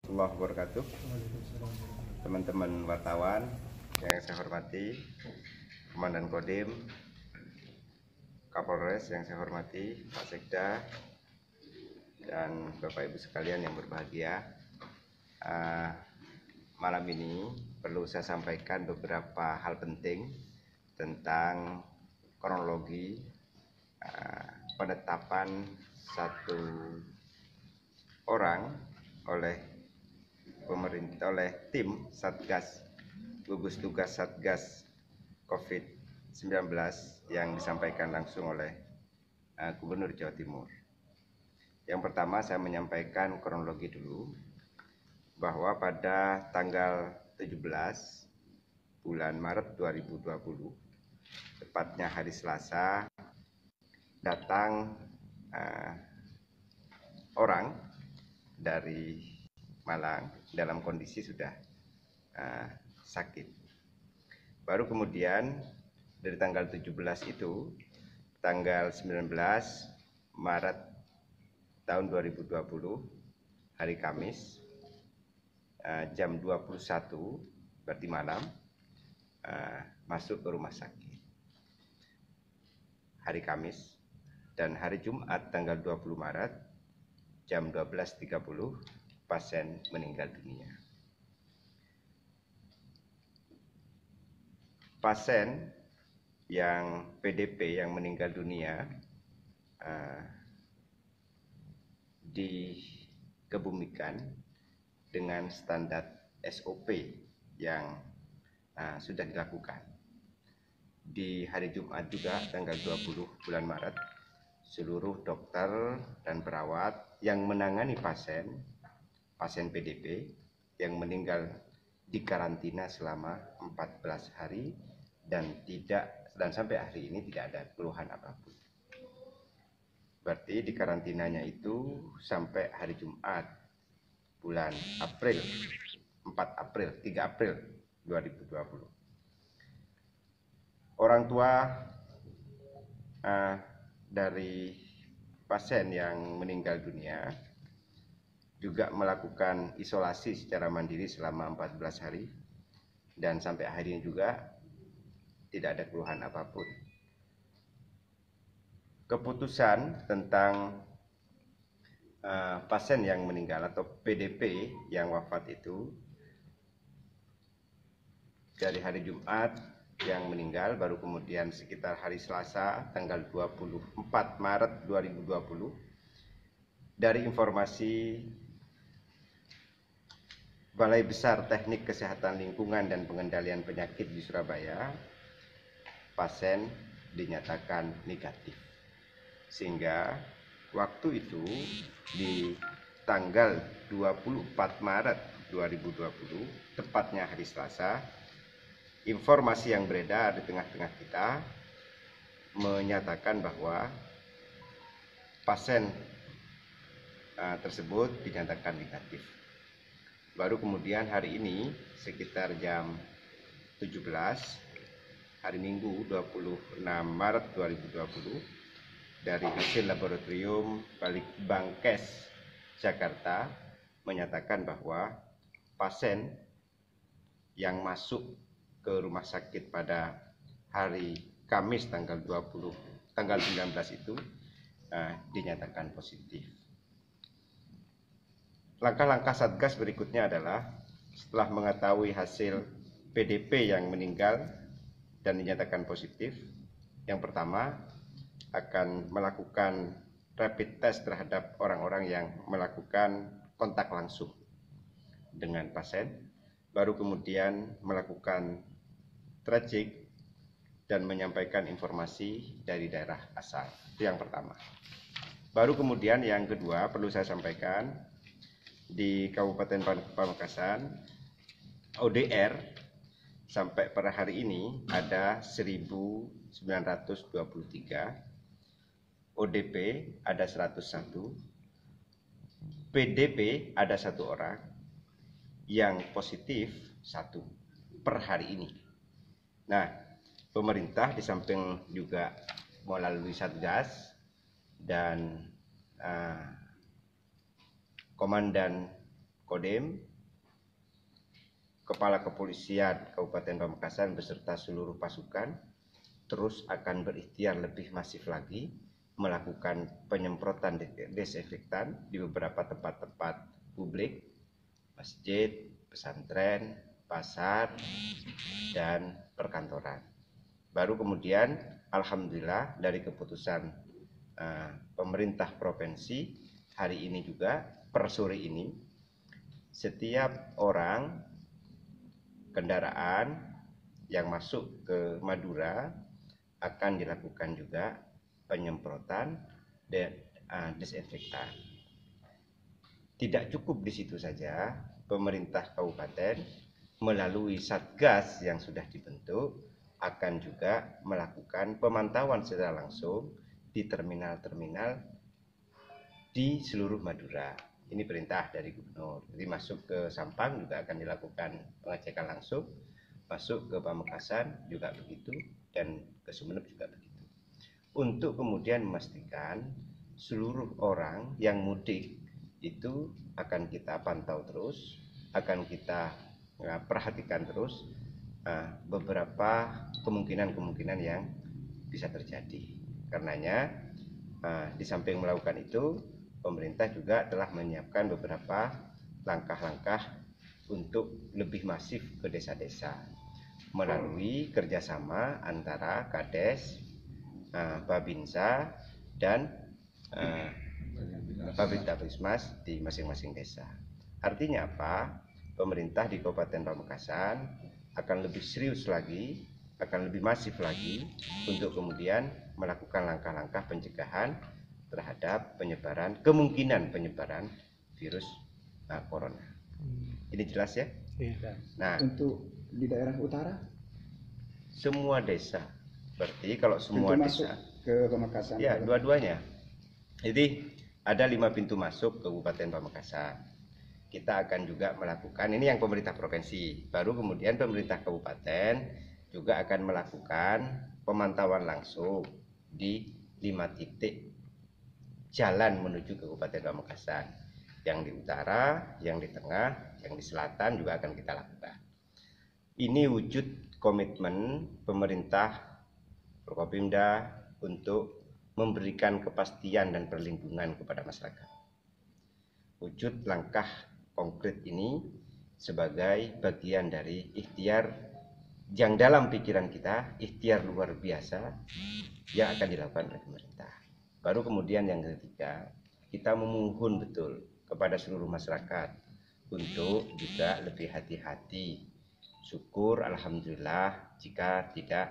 Warahmatullahi wabarakatuh. Teman-teman wartawan yang saya hormati, Komandan Kodim, Kapolres yang saya hormati, Pak Sekda, dan Bapak Ibu sekalian yang berbahagia. Malam ini perlu saya sampaikan beberapa hal penting tentang kronologi penetapan satu orang oleh pemerintah, oleh tim Satgas gugus tugas Satgas COVID-19 yang disampaikan langsung oleh Gubernur Jawa Timur. Yang pertama, saya menyampaikan kronologi dulu bahwa pada tanggal 17 bulan Maret 2020, tepatnya hari Selasa, datang orang dari Malang dalam kondisi sudah sakit. Baru kemudian dari tanggal 17 itu, tanggal 19 Maret tahun 2020, hari Kamis, jam 21, berarti malam, masuk ke rumah sakit. Hari Kamis. Dan hari Jumat tanggal 20 Maret jam 12.30 pasien meninggal dunia. Pasien yang PDP yang meninggal dunia dikebumikan dengan standar SOP yang sudah dilakukan. Di hari Jumat juga tanggal 20 bulan Maret, seluruh dokter dan perawat yang menangani pasien PDP yang meninggal di karantina selama 14 hari dan sampai hari ini tidak ada keluhan apapun. Berarti di karantinanya itu sampai hari Jumat bulan April, 3 April 2020. Orang tua dari pasien yang meninggal dunia juga melakukan isolasi secara mandiri selama 14 hari dan sampai hari ini juga tidak ada keluhan apapun. Keputusan tentang pasien yang meninggal atau PDP yang wafat itu dari hari Jumat yang meninggal, baru kemudian sekitar hari Selasa tanggal 24 Maret 2020, dari informasi Balai Besar Teknik Kesehatan Lingkungan dan Pengendalian Penyakit di Surabaya, pasien dinyatakan negatif. Sehingga waktu itu di tanggal 24 Maret 2020, tepatnya hari Selasa, informasi yang beredar di tengah-tengah kita menyatakan bahwa pasien tersebut dinyatakan negatif. Baru kemudian hari ini sekitar jam 17, hari Minggu 26 Maret 2020, dari hasil laboratorium Balitbangkes Jakarta menyatakan bahwa pasien yang masuk ke rumah sakit pada hari Kamis tanggal 19 itu dinyatakan positif. Langkah-langkah Satgas berikutnya adalah setelah mengetahui hasil PDP yang meninggal dan dinyatakan positif, yang pertama akan melakukan rapid test terhadap orang-orang yang melakukan kontak langsung dengan pasien, baru kemudian melakukan tracing dan menyampaikan informasi dari daerah asal. Itu yang pertama. Baru kemudian yang kedua perlu saya sampaikan, di Kabupaten Pamekasan ODR sampai pada hari ini ada 1923, ODP ada 101, PDP ada 1 orang, yang positif 1 per hari ini. Nah, pemerintah di samping juga melalui Satgas dan Komandan Kodim, Kepala Kepolisian Kabupaten Pamekasan beserta seluruh pasukan terus akan berikhtiar lebih masif lagi melakukan penyemprotan desinfektan di beberapa tempat-tempat publik, masjid, pesantren, pasar, dan perkantoran. Baru kemudian alhamdulillah dari keputusan pemerintah provinsi hari ini juga per sore ini setiap orang kendaraan yang masuk ke Madura akan dilakukan juga penyemprotan dan desinfektan. Tidak cukup di situ saja, pemerintah kabupaten melalui Satgas yang sudah dibentuk akan juga melakukan pemantauan secara langsung di terminal-terminal di seluruh Madura. Ini perintah dari gubernur. Jadi masuk ke Sampang juga akan dilakukan pengecekan langsung, masuk ke Pamekasan juga begitu, dan ke Sumeneb juga begitu. Untuk kemudian memastikan seluruh orang yang mudik itu akan kita pantau terus, akan kita perhatikan terus beberapa kemungkinan-kemungkinan yang bisa terjadi. Karenanya di samping melakukan itu, pemerintah juga telah menyiapkan beberapa langkah-langkah untuk lebih masif ke desa-desa melalui kerjasama antara Kades, Babinsa, dan Babintablismas di masing-masing desa. Artinya apa? Pemerintah di Kabupaten Pamekasan akan lebih serius lagi, akan lebih masif lagi untuk kemudian melakukan langkah-langkah pencegahan terhadap kemungkinan penyebaran virus corona. Ini jelas ya? Iya. Nah, untuk di daerah utara, semua desa, berarti kalau semua masuk desa ke Pamekasan. ya, dua-duanya. Jadi ada 5 pintu masuk ke Kabupaten Pamekasan. Kita akan juga melakukan, ini yang pemerintah provinsi, baru kemudian pemerintah kabupaten juga akan melakukan pemantauan langsung di 5 titik jalan menuju ke Kabupaten Pamekasan. Yang di utara, yang di tengah, yang di selatan juga akan kita lakukan. Ini wujud komitmen pemerintah Forkopimda untuk memberikan kepastian dan perlindungan kepada masyarakat. Wujud langkah konkret ini sebagai bagian dari ikhtiar yang dalam pikiran kita, ikhtiar luar biasa yang akan dilakukan oleh pemerintah. Baru kemudian yang ketiga, kita memohon betul kepada seluruh masyarakat untuk juga lebih hati-hati. Syukur alhamdulillah jika tidak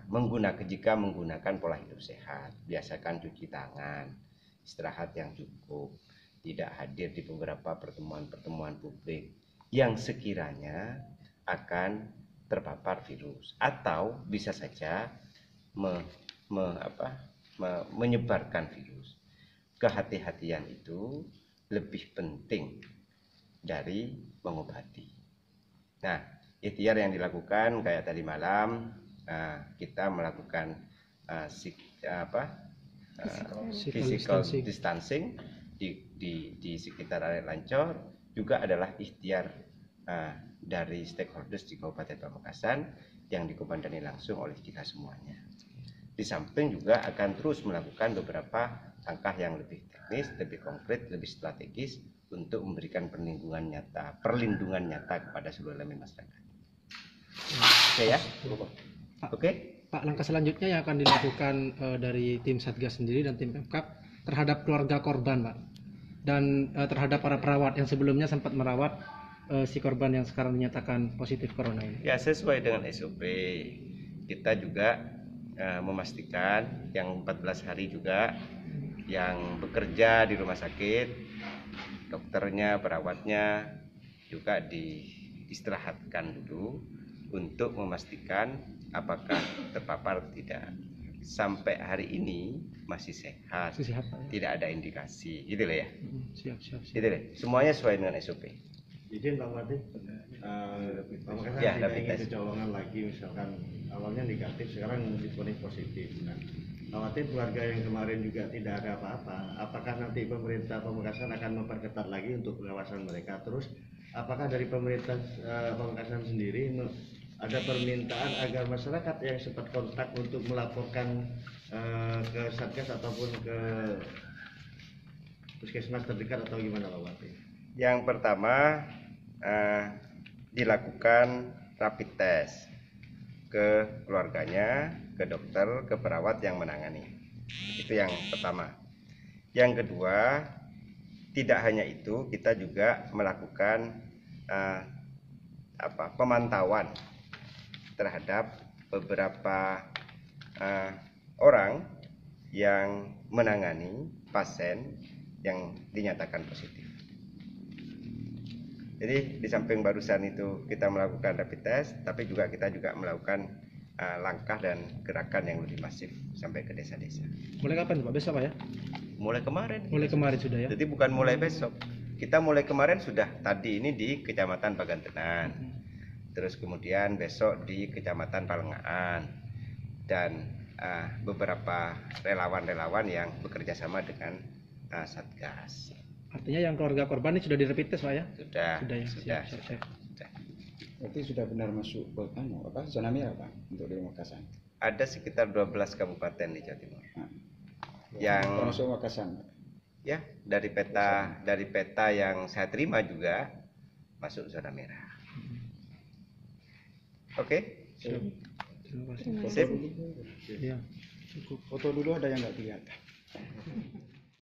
menggunakan pola hidup sehat, biasakan cuci tangan, istirahat yang cukup, tidak hadir di beberapa pertemuan-pertemuan publik yang sekiranya akan terpapar virus atau bisa saja menyebarkan virus. Kehati-hatian itu lebih penting dari mengobati. Nah, ikhtiar yang dilakukan kayak tadi malam, kita melakukan physical distancing di sekitar area Lancor juga adalah ikhtiar dari stakeholders di Kabupaten Pamekasan yang dikomandani langsung oleh kita semuanya. Di samping juga akan terus melakukan beberapa langkah yang lebih teknis, lebih konkret, lebih strategis untuk memberikan perlindungan nyata kepada seluruh elemen masyarakat. Oke ya? Oke? Pak, langkah selanjutnya yang akan dilakukan dari tim Satgas sendiri dan tim Pemkab terhadap keluarga korban, Pak, dan terhadap para perawat yang sebelumnya sempat merawat si korban yang sekarang dinyatakan positif corona ini. Ya, sesuai dengan SOP, kita juga memastikan yang 14 hari juga yang bekerja di rumah sakit, dokternya, perawatnya juga diistirahatkan dulu untuk memastikan apakah terpapar atau tidak. Sampai hari ini masih sehat, Pak, ya? Tidak ada indikasi, gitu loh ya. Siap. Gitu loh. Semuanya sesuai dengan SOP. Izin Pak Martin, Pamekasan Ya, tidak rapid ingin test. kecolongan lagi, misalkan awalnya negatif, sekarang diponis positif. Nah, khawatir keluarga yang kemarin juga tidak ada apa-apa. Apakah nanti pemerintah Pamekasan akan memperketat lagi untuk pengawasan mereka? Terus apakah dari pemerintah Pamekasan sendiri ada permintaan agar masyarakat yang sempat kontak untuk melaporkan ke Satgas ataupun ke puskesmas terdekat atau gimana Pak Bupati? Yang pertama dilakukan rapid test ke keluarganya, ke dokter, ke perawat yang menangani. Itu yang pertama. Yang kedua, tidak hanya itu, kita juga melakukan pemantauan terhadap beberapa orang yang menangani pasien yang dinyatakan positif. Jadi di samping barusan itu kita melakukan rapid test, tapi juga kita melakukan langkah dan gerakan yang lebih masif sampai ke desa-desa. Mulai kapan Pak? Besok Pak ya? Mulai kemarin. Mulai kemarin sudah ya? Jadi bukan mulai besok. Kita mulai kemarin sudah tadi ini di Kecamatan Pagantenan. Terus kemudian besok di Kecamatan Palengaan. Dan beberapa relawan-relawan yang bekerja sama dengan Satgas. Artinya yang keluarga korban ini sudah di rapid test Pak ya? Sudah Ya? sudah. Berarti sudah benar masuk ke zona merah Pak untuk di Makassar. Ada sekitar 12 kabupaten di Jawa Timur. Nah, Yang termasuk Makassar. ya dari peta yang saya terima juga masuk zona merah. Oke. Terima kasih. Sip. Ya. Foto dulu ada yang nggak kelihatan.